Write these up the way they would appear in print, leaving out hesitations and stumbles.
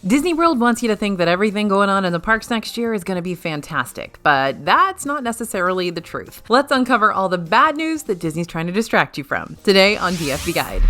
Disney World wants you to think that everything going on in the parks next year is going to be fantastic, but that's not necessarily the truth. Let's uncover all the bad news that Disney's trying to distract you from today on DFB Guide.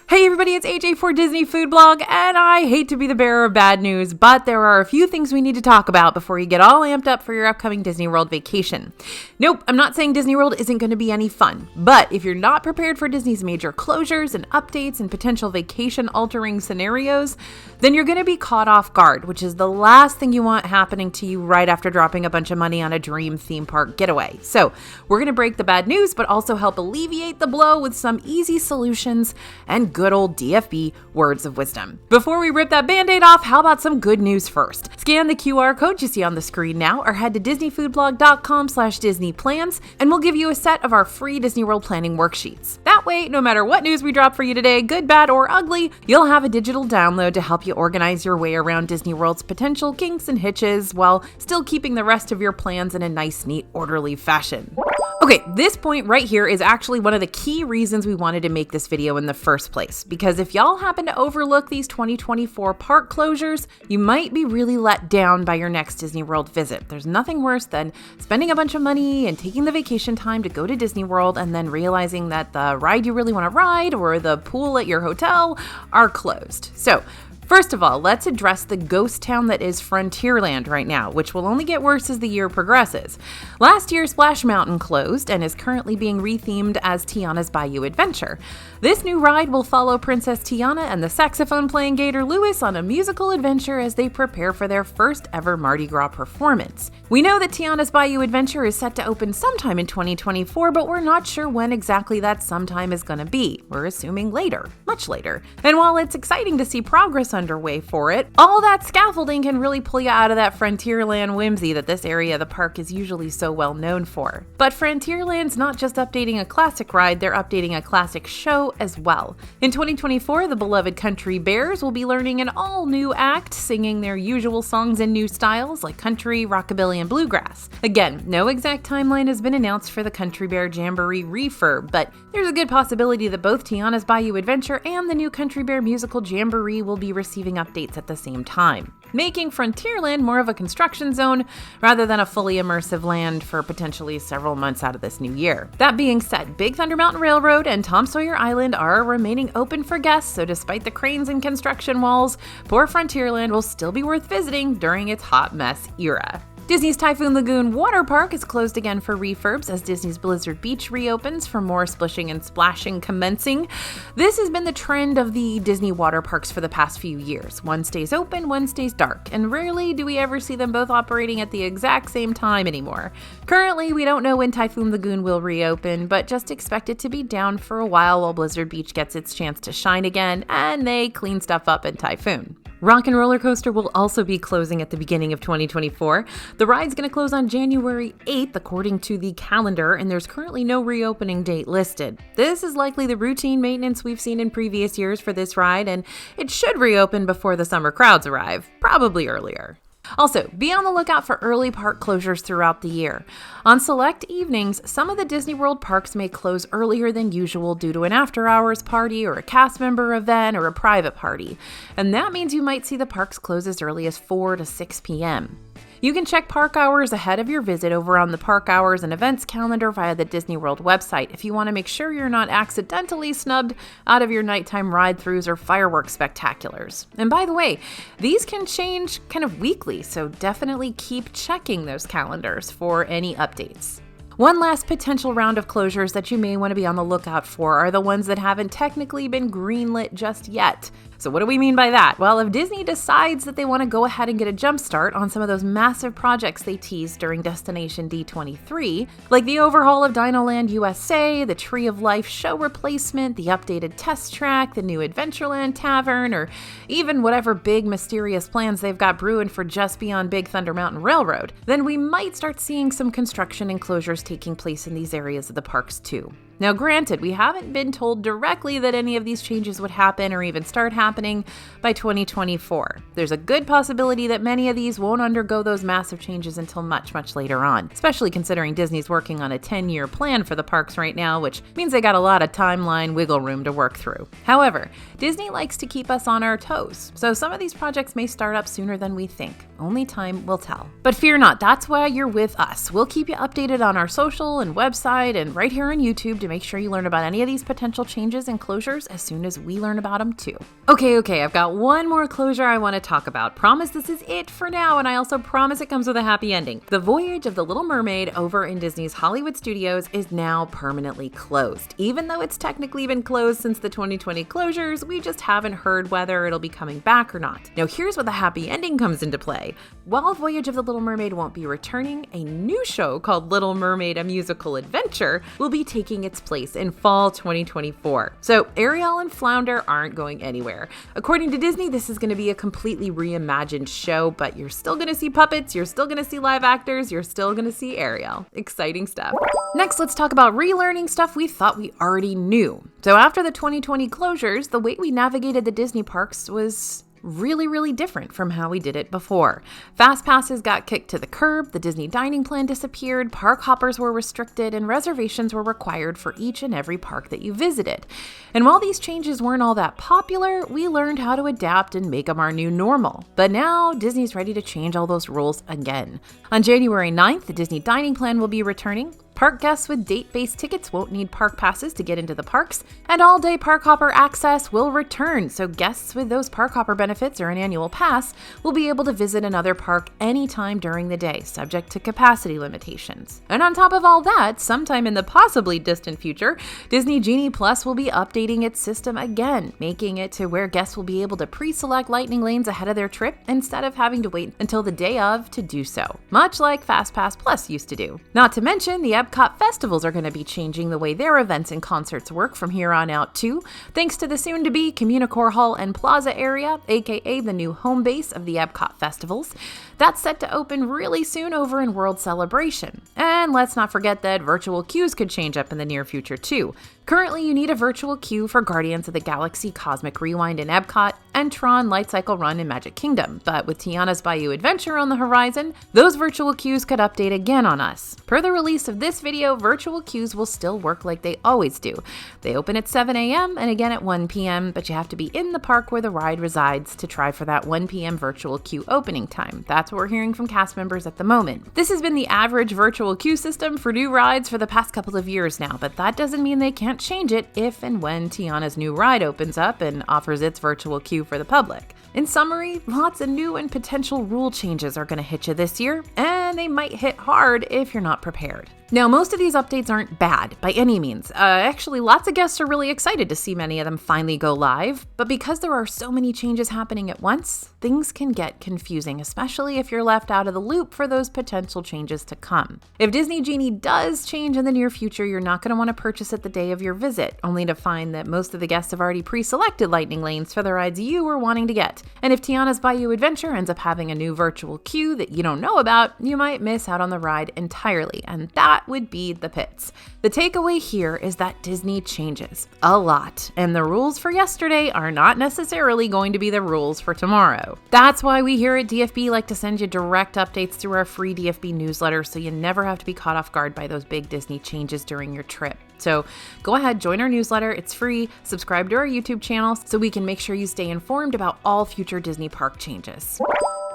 Hey everybody, it's AJ for Disney Food Blog, and I hate to be the bearer of bad news, but there are a few things we need to talk about before you get all amped up for your upcoming Disney World vacation. Nope, I'm not saying Disney World isn't going to be any fun, but if you're not prepared for Disney's major closures and updates and potential vacation-altering scenarios, then you're going to be caught off guard, which is the last thing you want happening to you right after dropping a bunch of money on a dream theme park getaway. So we're going to break the bad news, but also help alleviate the blow with some easy solutions and good old DFB words of wisdom. Before we rip that band-aid off, how about some good news first? Scan the QR code you see on the screen now or head to disneyfoodblog.com/DisneyPlans and we'll give you a set of our free Disney World planning worksheets. That way, no matter what news we drop for you today, good, bad, or ugly, you'll have a digital download to help you organize your way around Disney World's potential kinks and hitches while still keeping the rest of your plans in a nice, neat, orderly fashion. Okay, this point right here is actually one of the key reasons we wanted to make this video in the first place, because if y'all happen to overlook these 2024 park closures, you might be really let down by your next Disney World visit. There's nothing worse than spending a bunch of money and taking the vacation time to go to Disney World and then realizing that the ride you really want to ride or the pool at your hotel are closed. So, first of all, let's address the ghost town that is Frontierland right now, which will only get worse as the year progresses. Last year, Splash Mountain closed and is currently being rethemed as Tiana's Bayou Adventure. This new ride will follow Princess Tiana and the saxophone-playing Gator Lewis on a musical adventure as they prepare for their first ever Mardi Gras performance. We know that Tiana's Bayou Adventure is set to open sometime in 2024, but we're not sure when exactly that sometime is going to be. We're assuming later, much later. And while it's exciting to see progress underway for it, all that scaffolding can really pull you out of that Frontierland whimsy that this area of the park is usually so well known for. But Frontierland's not just updating a classic ride, they're updating a classic show as well. In 2024, the beloved Country Bears will be learning an all-new act, singing their usual songs in new styles like country, rockabilly, and bluegrass. Again, no exact timeline has been announced for the Country Bear Jamboree refurb, but there's a good possibility that both Tiana's Bayou Adventure and the new Country Bear Musical Jamboree will be receiving updates at the same time, making Frontierland more of a construction zone rather than a fully immersive land for potentially several months out of this new year. That being said, Big Thunder Mountain Railroad and Tom Sawyer Island are remaining open for guests, so despite the cranes and construction walls, poor Frontierland will still be worth visiting during its hot mess era. Disney's Typhoon Lagoon Water Park is closed again for refurbs as Disney's Blizzard Beach reopens for more splishing and splashing commencing. This has been the trend of the Disney water parks for the past few years. One stays open, one stays dark, and rarely do we ever see them both operating at the exact same time anymore. Currently, we don't know when Typhoon Lagoon will reopen, but just expect it to be down for a while Blizzard Beach gets its chance to shine again and they clean stuff up in Typhoon. Rock and Roller Coaster will also be closing at the beginning of 2024. The ride's going to close on January 8th according to the calendar, and there's currently no reopening date listed. This is likely the routine maintenance we've seen in previous years for this ride, and it should reopen before the summer crowds arrive, probably earlier. Also, be on the lookout for early park closures throughout the year. On select evenings, some of the Disney World parks may close earlier than usual due to an after-hours party or a cast member event or a private party. And that means you might see the parks close as early as 4 to 6 p.m. You can check park hours ahead of your visit over on the Park Hours and Events calendar via the Disney World website if you want to make sure you're not accidentally snubbed out of your nighttime ride-throughs or fireworks spectaculars. And by the way, these can change kind of weekly, so definitely keep checking those calendars for any updates. One last potential round of closures that you may want to be on the lookout for are the ones that haven't technically been greenlit just yet. So what do we mean by that? Well, if Disney decides that they want to go ahead and get a jump start on some of those massive projects they teased during Destination D23, like the overhaul of Dinoland USA, the Tree of Life show replacement, the updated test track, the new Adventureland Tavern, or even whatever big mysterious plans they've got brewing for just beyond Big Thunder Mountain Railroad, then we might start seeing some construction and closures taking place in these areas of the parks too. Now, granted, we haven't been told directly that any of these changes would happen or even start happening by 2024. There's a good possibility that many of these won't undergo those massive changes until much, much later on, especially considering Disney's working on a 10-year plan for the parks right now, which means they got a lot of timeline wiggle room to work through. However, Disney likes to keep us on our toes, so some of these projects may start up sooner than we think. Only time will tell. But fear not, that's why you're with us. We'll keep you updated on our social and website and right here on YouTube to make sure you learn about any of these potential changes and closures as soon as we learn about them too. Okay, I've got one more closure I want to talk about. Promise this is it for now, and I also promise it comes with a happy ending. The voyage of the Little Mermaid over in Disney's Hollywood Studios is now permanently closed. Even though it's technically been closed since the 2020 closures, we just haven't heard whether it'll be coming back or not. Now here's where the happy ending comes into play. While Voyage of the Little Mermaid won't be returning, a new show called Little Mermaid: A Musical Adventure will be taking its place in fall 2024. So Ariel and Flounder aren't going anywhere. According to Disney, this is going to be a completely reimagined show, but you're still going to see puppets, you're still going to see live actors, you're still going to see Ariel. Exciting stuff. Next, let's talk about relearning stuff we thought we already knew. So after the 2020 closures, the way we navigated the Disney parks was really different from how we did it before. Fast passes got kicked to the curb, the Disney dining plan disappeared, park hoppers were restricted, and reservations were required for each and every park that you visited. And while these changes weren't all that popular, we learned how to adapt and make them our new normal. But now Disney's ready to change all those rules again. On January 9th, the Disney dining plan will be returning. Park guests with date-based tickets won't need park passes to get into the parks, and all-day park hopper access will return, so guests with those park hopper benefits or an annual pass will be able to visit another park anytime during the day, subject to capacity limitations. And on top of all that, sometime in the possibly distant future, Disney Genie Plus will be updating its system again, making it to where guests will be able to pre-select lightning lanes ahead of their trip instead of having to wait until the day of to do so, much like FastPass Plus used to do. Not to mention, the Epcot festivals are going to be changing the way their events and concerts work from here on out too, thanks to the soon-to-be Communicore Hall and Plaza area, aka the new home base of the Epcot festivals. That's set to open really soon over in World Celebration. And let's not forget that virtual queues could change up in the near future too. Currently, you need a virtual queue for Guardians of the Galaxy Cosmic Rewind in Epcot and Tron Light Cycle Run in Magic Kingdom, but with Tiana's Bayou Adventure on the horizon, those virtual queues could update again on us. Per the release of this video, virtual queues will still work like they always do. They open at 7 a.m. and again at 1 p.m., but you have to be in the park where the ride resides to try for that 1 p.m. virtual queue opening time. That's what we're hearing from cast members at the moment. This has been the average virtual queue system for new rides for the past couple of years now, but that doesn't mean they can't change it if and when Tiana's new ride opens up and offers its virtual queue for the public. In summary, lots of new and potential rule changes are going to hit you this year, and they might hit hard if you're not prepared. Now, most of these updates aren't bad by any means. Actually, lots of guests are really excited to see many of them finally go live, but because there are so many changes happening at once, things can get confusing, especially if you're left out of the loop for those potential changes to come. If Disney Genie does change in the near future, you're not going to want to purchase it the day of your visit, only to find that most of the guests have already pre-selected lightning lanes for the rides you were wanting to get. And if Tiana's Bayou Adventure ends up having a new virtual queue that you don't know about, you might miss out on the ride entirely, and that would be the pits. The takeaway here is that Disney changes a lot, and the rules for yesterday are not necessarily going to be the rules for tomorrow. That's why we here at DFB like to send you direct updates through our free DFB newsletter, so you never have to be caught off guard by those big Disney changes during your trip. So go ahead, join our newsletter. It's free. Subscribe to our YouTube channel so we can make sure you stay informed about all future Disney park changes.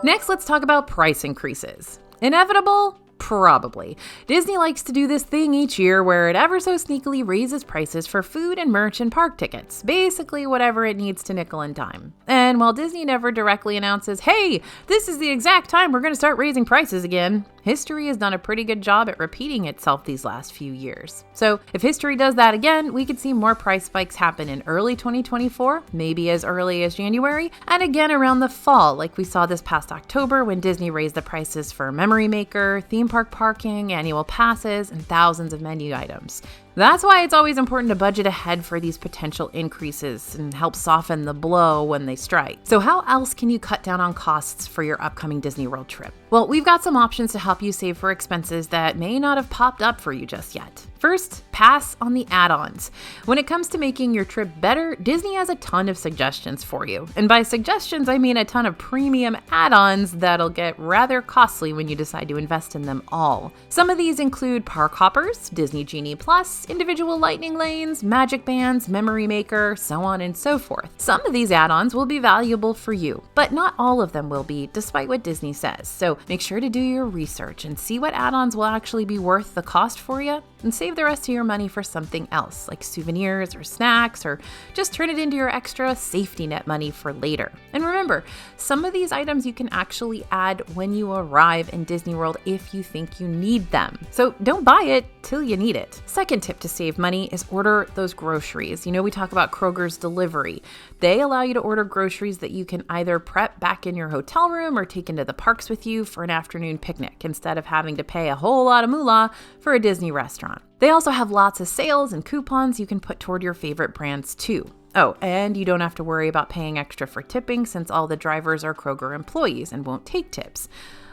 Next, let's talk about price increases. Inevitable? Probably. Disney likes to do this thing each year where it ever so sneakily raises prices for food and merch and park tickets, basically whatever it needs to nickel and dime. And while Disney never directly announces, hey, this is the exact time we're going to start raising prices again, history has done a pretty good job at repeating itself these last few years. So if history does that again, we could see more price spikes happen in early 2024, maybe as early as January, and again around the fall, like we saw this past October when Disney raised the prices for Memory Maker, theme park parking, annual passes, and thousands of menu items. That's why it's always important to budget ahead for these potential increases and help soften the blow when they strike. So how else can you cut down on costs for your upcoming Disney World trip? Well, we've got some options to help you save for expenses that may not have popped up for you just yet. First, pass on the add-ons. When it comes to making your trip better, Disney has a ton of suggestions for you. And by suggestions, I mean a ton of premium add-ons that'll get rather costly when you decide to invest in them all. Some of these include Park Hoppers, Disney Genie Plus, individual lightning lanes, magic bands, Memory Maker, so on and so forth. Some of these add-ons will be valuable for you, but not all of them will be, despite what Disney says. So make sure to do your research and see what add-ons will actually be worth the cost for you, and save the rest of your money for something else, like souvenirs or snacks, or just turn it into your extra safety net money for later. And remember, some of these items you can actually add when you arrive in Disney World if you think you need them. So don't buy it till you need it. Second tip to save money is order those groceries. You know, we talk about Kroger's delivery. They allow you to order groceries that you can either prep back in your hotel room or take into the parks with you for an afternoon picnic instead of having to pay a whole lot of moolah for a Disney restaurant. They also have lots of sales and coupons you can put toward your favorite brands too. Oh, and you don't have to worry about paying extra for tipping since all the drivers are Kroger employees and won't take tips.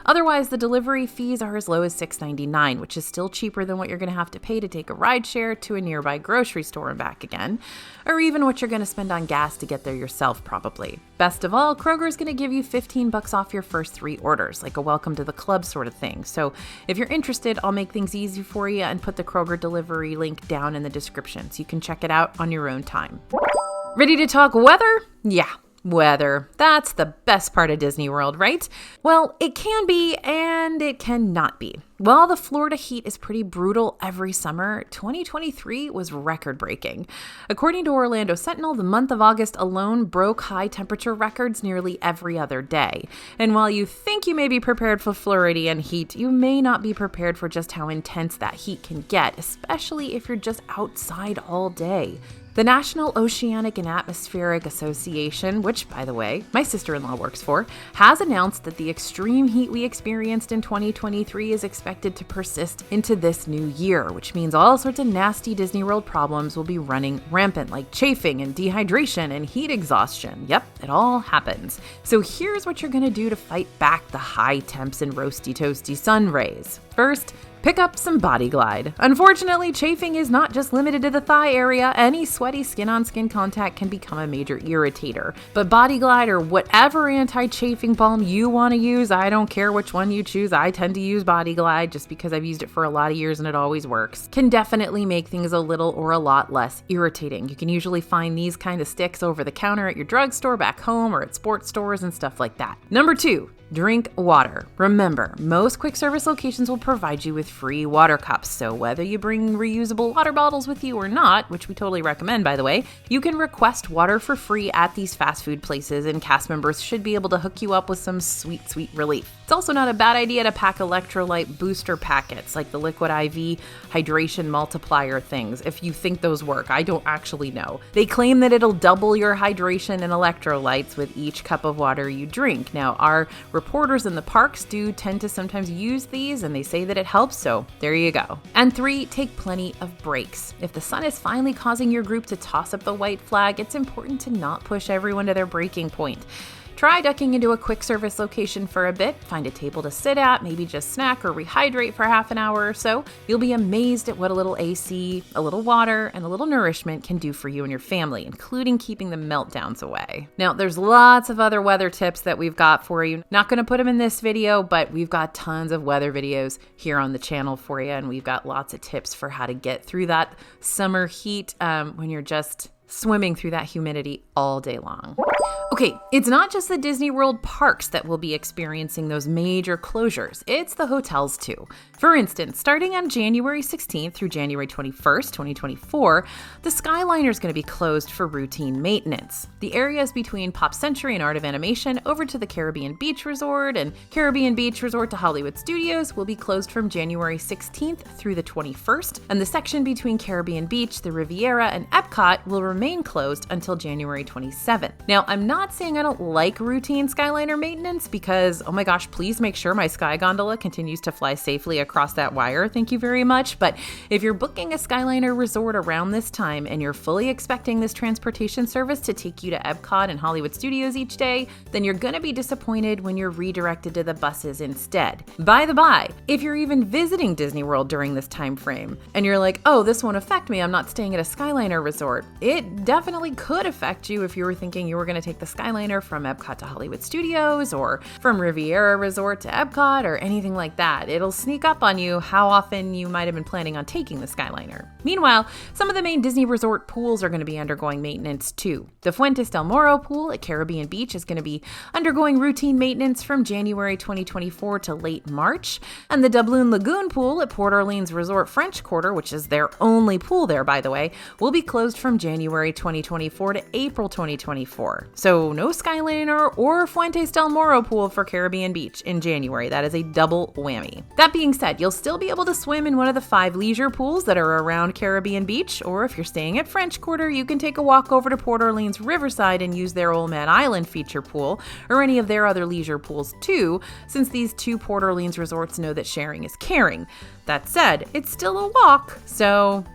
Otherwise, the delivery fees are as low as $6.99, which is still cheaper than what you're going to have to pay to take a rideshare to a nearby grocery store and back again, or even what you're going to spend on gas to get there yourself, probably. Best of all, Kroger's going to give you $15 off your first 3 orders, like a welcome to the club sort of thing. So if you're interested, I'll make things easy for you and put the Kroger delivery link down in the description so you can check it out on your own time. Ready to talk weather? Yeah. Weather. That's the best part of Disney World, right? Well, it can be and it cannot be. While the Florida heat is pretty brutal every summer, 2023 was record-breaking. According to Orlando Sentinel, the month of August alone broke high temperature records nearly every other day. And while you think you may be prepared for Floridian heat, you may not be prepared for just how intense that heat can get, especially if you're just outside all day. The National Oceanic and Atmospheric Association, which, by the way, my sister-in-law works for, has announced that the extreme heat we experienced in 2023 is expected to persist into this new year, which means all sorts of nasty Disney World problems will be running rampant, like chafing and dehydration and heat exhaustion. Yep, it all happens. So here's what you're going to do to fight back the high temps and roasty toasty sun rays. First, pick up some Body Glide. Unfortunately, chafing is not just limited to the thigh area. Any sweaty skin-on-skin contact can become a major irritator. But Body Glide, or whatever anti-chafing balm you want to use, I don't care which one you choose, I tend to use Body Glide just because I've used it for a lot of years and it always works, can definitely make things a little or a lot less irritating. You can usually find these kind of sticks over the counter at your drugstore, back home, or at sports stores and stuff like that. Number 2, drink water. Remember, most quick service locations will provide you with free water cups, so whether you bring reusable water bottles with you or not, which we totally recommend by the way, you can request water for free at these fast food places and cast members should be able to hook you up with some sweet, sweet relief. It's also not a bad idea to pack electrolyte booster packets like the Liquid IV hydration multiplier things if you think those work. I don't actually know. They claim that it'll double your hydration and electrolytes with each cup of water you drink. Now, our reporters in the parks do tend to sometimes use these and they say that it helps, so there you go. And 3, take plenty of breaks. If the sun is finally causing your group to toss up the white flag, it's important to not push everyone to their breaking point. Try ducking into a quick service location for a bit, find a table to sit at, maybe just snack or rehydrate for half an hour or so. You'll be amazed at what a little AC, a little water, and a little nourishment can do for you and your family, including keeping the meltdowns away. Now, there's lots of other weather tips that we've got for you. Not going to put them in this video, but we've got tons of weather videos here on the channel for you, and we've got lots of tips for how to get through that summer heat when you're just swimming through that humidity all day long. Okay, it's not just the Disney World parks that will be experiencing those major closures, it's the hotels too. For instance, starting on January 16th through January 21st, 2024, the Skyliner is going to be closed for routine maintenance. The areas between Pop Century and Art of Animation over to the Caribbean Beach Resort and Caribbean Beach Resort to Hollywood Studios will be closed from January 16th through the 21st, and the section between Caribbean Beach, the Riviera, and Epcot will remain closed until January 27th. Now, I'm not not saying I don't like routine Skyliner maintenance because, oh my gosh, please make sure my Sky Gondola continues to fly safely across that wire. Thank you very much. But if you're booking a Skyliner resort around this time and you're fully expecting this transportation service to take you to Epcot and Hollywood Studios each day, then you're going to be disappointed when you're redirected to the buses instead. By the by, if you're even visiting Disney World during this time frame and you're like, oh, this won't affect me, I'm not staying at a Skyliner resort, it definitely could affect you if you were thinking you were going to take the Skyliner from Epcot to Hollywood Studios or from Riviera Resort to Epcot or anything like that. It'll sneak up on you how often you might have been planning on taking the Skyliner. Meanwhile, some of the main Disney Resort pools are going to be undergoing maintenance too. The Fuentes del Morro pool at Caribbean Beach is going to be undergoing routine maintenance from January 2024 to late March, and the Doubloon Lagoon pool at Port Orleans Resort French Quarter, which is their only pool there by the way, will be closed from January 2024 to April 2024. So no Skyliner or Fuentes del Morro pool for Caribbean Beach in January. That is a double whammy. That being said, you'll still be able to swim in one of the 5 leisure pools that are around Caribbean Beach, or if you're staying at French Quarter, you can take a walk over to Port Orleans Riverside and use their Old Man Island feature pool, or any of their other leisure pools too, since these 2 Port Orleans resorts know that sharing is caring. That said, it's still a walk, so,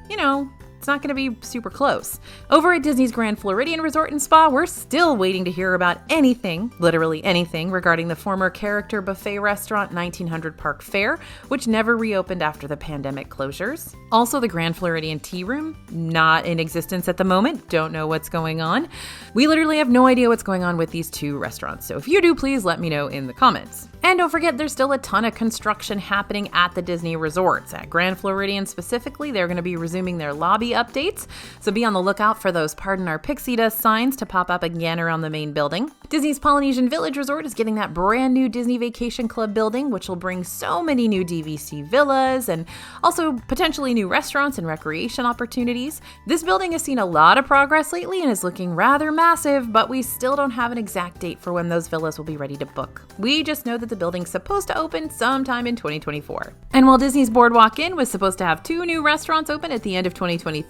it's not going to be super close. Over at Disney's Grand Floridian Resort and Spa, we're still waiting to hear about anything, literally anything, regarding the former character buffet restaurant 1900 Park Fair, which never reopened after the pandemic closures. Also, the Grand Floridian Tea Room, not in existence at the moment. Don't know what's going on. We literally have no idea what's going on with these 2 restaurants. So if you do, please let me know in the comments. And don't forget, there's still a ton of construction happening at the Disney resorts. At Grand Floridian specifically, they're going to be resuming their lobby updates, so be on the lookout for those "Pardon Our Pixie Dust" signs to pop up again around the main building. Disney's Polynesian Village Resort is getting that brand new Disney Vacation Club building, which will bring so many new DVC villas and also potentially new restaurants and recreation opportunities. This building has seen a lot of progress lately and is looking rather massive, but we still don't have an exact date for when those villas will be ready to book. We just know that the building's supposed to open sometime in 2024. And while Disney's Boardwalk Inn was supposed to have 2 new restaurants open at the end of 2023,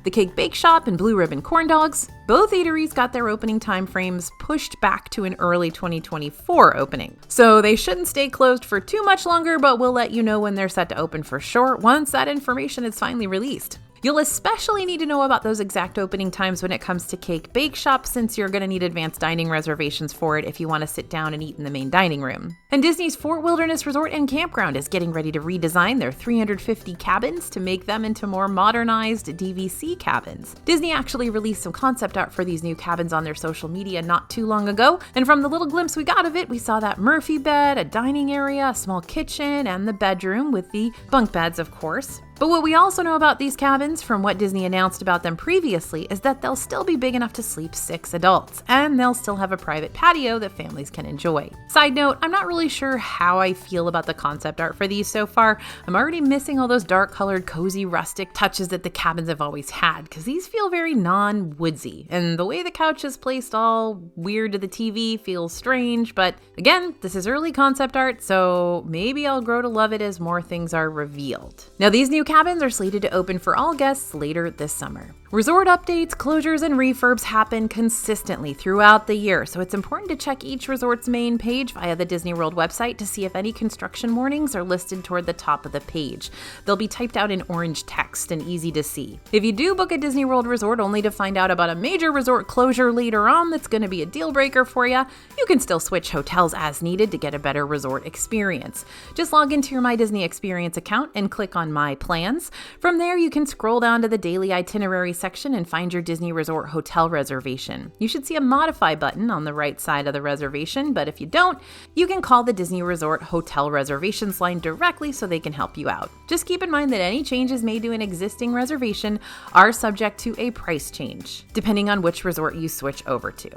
the Cake Bake Shop and Blue Ribbon Corn Dogs, both eateries got their opening time frames pushed back to an early 2024 opening. So they shouldn't stay closed for too much longer, but we'll let you know when they're set to open for sure once that information is finally released. You'll especially need to know about those exact opening times when it comes to Cake Bake Shop, since you're going to need advanced dining reservations for it if you want to sit down and eat in the main dining room. And Disney's Fort Wilderness Resort and Campground is getting ready to redesign their 350 cabins to make them into more modernized DVC cabins. Disney actually released some concept art for these new cabins on their social media not too long ago, and from the little glimpse we got of it, we saw that Murphy bed, a dining area, a small kitchen, and the bedroom with the bunk beds, of course. But what we also know about these cabins, from what Disney announced about them previously, is that they'll still be big enough to sleep 6 adults, and they'll still have a private patio that families can enjoy. Side note, I'm not really sure how I feel about the concept art for these so far. I'm already missing all those dark-colored, cozy, rustic touches that the cabins have always had, because these feel very non-woodsy, and the way the couch is placed all weird to the TV feels strange, but again, this is early concept art, so maybe I'll grow to love it as more things are revealed. Now, these new cabins are slated to open for all guests later this summer. Resort updates, closures, and refurbs happen consistently throughout the year, so it's important to check each resort's main page via the Disney World website to see if any construction warnings are listed toward the top of the page. They'll be typed out in orange text and easy to see. If you do book a Disney World resort only to find out about a major resort closure later on that's going to be a deal breaker for you, you can still switch hotels as needed to get a better resort experience. Just log into your My Disney Experience account and click on My Plans. From there, you can scroll down to the daily itinerary section and find your Disney Resort hotel reservation. You should see a Modify button on the right side of the reservation, but if you don't, you can call the Disney Resort Hotel Reservations line directly so they can help you out. Just keep in mind that any changes made to an existing reservation are subject to a price change, depending on which resort you switch over to.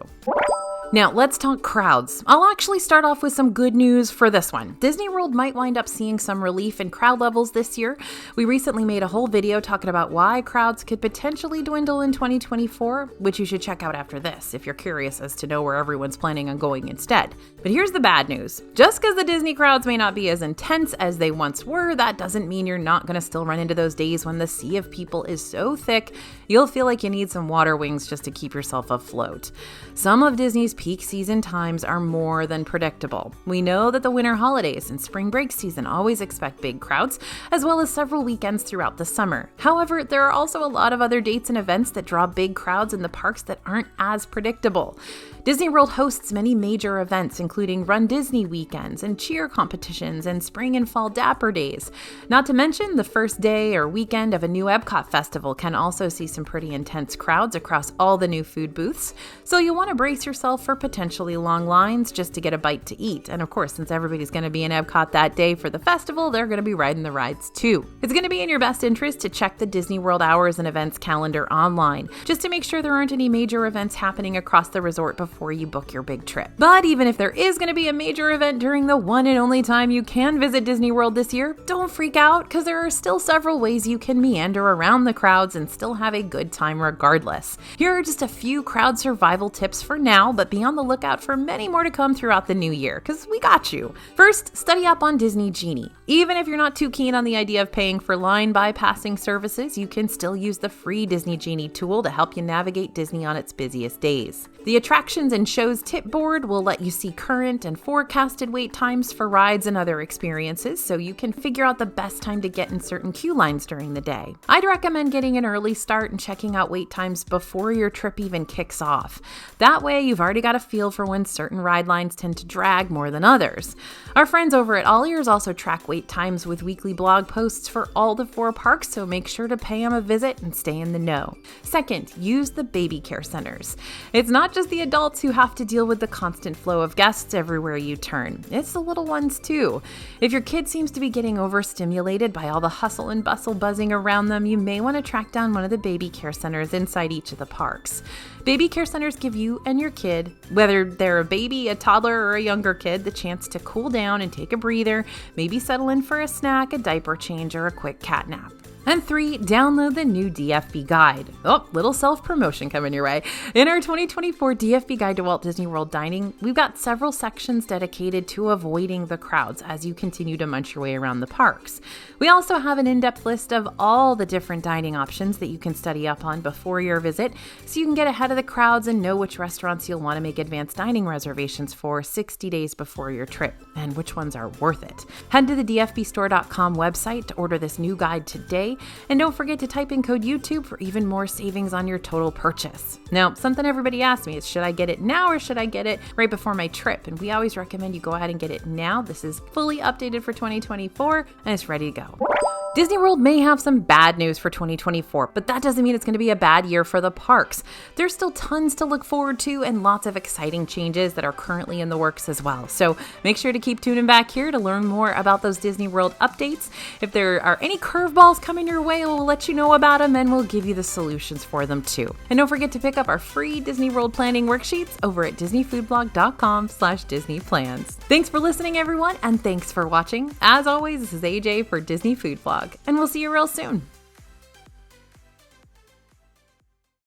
Now, let's talk crowds. I'll actually start off with some good news for this one. Disney World might wind up seeing some relief in crowd levels this year. We recently made a whole video talking about why crowds could potentially dwindle in 2024, which you should check out after this if you're curious as to know where everyone's planning on going instead. But here's the bad news. Just because the Disney crowds may not be as intense as they once were, that doesn't mean you're not going to still run into those days when the sea of people is so thick, you'll feel like you need some water wings just to keep yourself afloat. Some of Disney's peak season times are more than predictable. We know that the winter holidays and spring break season always expect big crowds, as well as several weekends throughout the summer. However, there are also a lot of other dates and events that draw big crowds in the parks that aren't as predictable. Disney World hosts many major events, including Run Disney weekends and cheer competitions and spring and fall Dapper days. Not to mention, the first day or weekend of a new Epcot festival can also see some pretty intense crowds across all the new food booths, so you'll want to brace yourself for potentially long lines just to get a bite to eat. And of course, since everybody's going to be in Epcot that day for the festival, they're going to be riding the rides too. It's going to be in your best interest to check the Disney World hours and events calendar online, just to make sure there aren't any major events happening across the resort before you book your big trip. But even if there is going to be a major event during the one and only time you can visit Disney World this year, don't freak out, because there are still several ways you can meander around the crowds and still have a good time regardless. Here are just a few crowd survival tips for now, but be on the lookout for many more to come throughout the new year, because we got you. First, study up on Disney Genie. Even if you're not too keen on the idea of paying for line bypassing services, you can still use the free Disney Genie tool to help you navigate Disney on its busiest days. The attractions and shows tip board will let you see current and forecasted wait times for rides and other experiences, so you can figure out the best time to get in certain queue lines during the day. I'd recommend getting an early start and checking out wait times before your trip even kicks off. That way, you've already got a feel for when certain ride lines tend to drag more than others. Our friends over at All Ears also track wait times with weekly blog posts for all the 4 parks, so make sure to pay them a visit and stay in the know. Second, use the baby care centers. It's not just the adults who have to deal with the constant flow of guests everywhere you turn. It's the little ones too. If your kid seems to be getting overstimulated by all the hustle and bustle buzzing around them, you may want to track down one of the baby care centers inside each of the parks. Baby care centers give you and your kid, whether they're a baby, a toddler, or a younger kid, the chance to cool down and take a breather, maybe settle in for a snack, a diaper change, or a quick cat nap. And 3, download the new DFB Guide. Oh, little self-promotion coming your way. In our 2024 DFB Guide to Walt Disney World Dining, we've got several sections dedicated to avoiding the crowds as you continue to munch your way around the parks. We also have an in-depth list of all the different dining options that you can study up on before your visit, so you can get ahead of the crowds and know which restaurants you'll want to make advanced dining reservations for 60 days before your trip, and which ones are worth it. Head to the dfbstore.com website to order this new guide today, and don't forget to type in code YouTube for even more savings on your total purchase. Now, something everybody asks me is, should I get it now or should I get it right before my trip? And we always recommend you go ahead and get it now. This is fully updated for 2024 and it's ready to go. Disney World may have some bad news for 2024, but that doesn't mean it's going to be a bad year for the parks. There's still tons to look forward to and lots of exciting changes that are currently in the works as well. So make sure to keep tuning back here to learn more about those Disney World updates. If there are any curveballs coming your way, we'll let you know about them and we'll give you the solutions for them too. And don't forget to pick up our free Disney World planning worksheets over at disneyfoodblog.com/DisneyPlans. Thanks for listening, everyone, and thanks for watching. As always, this is AJ for Disney Food Blog, and we'll see you real soon.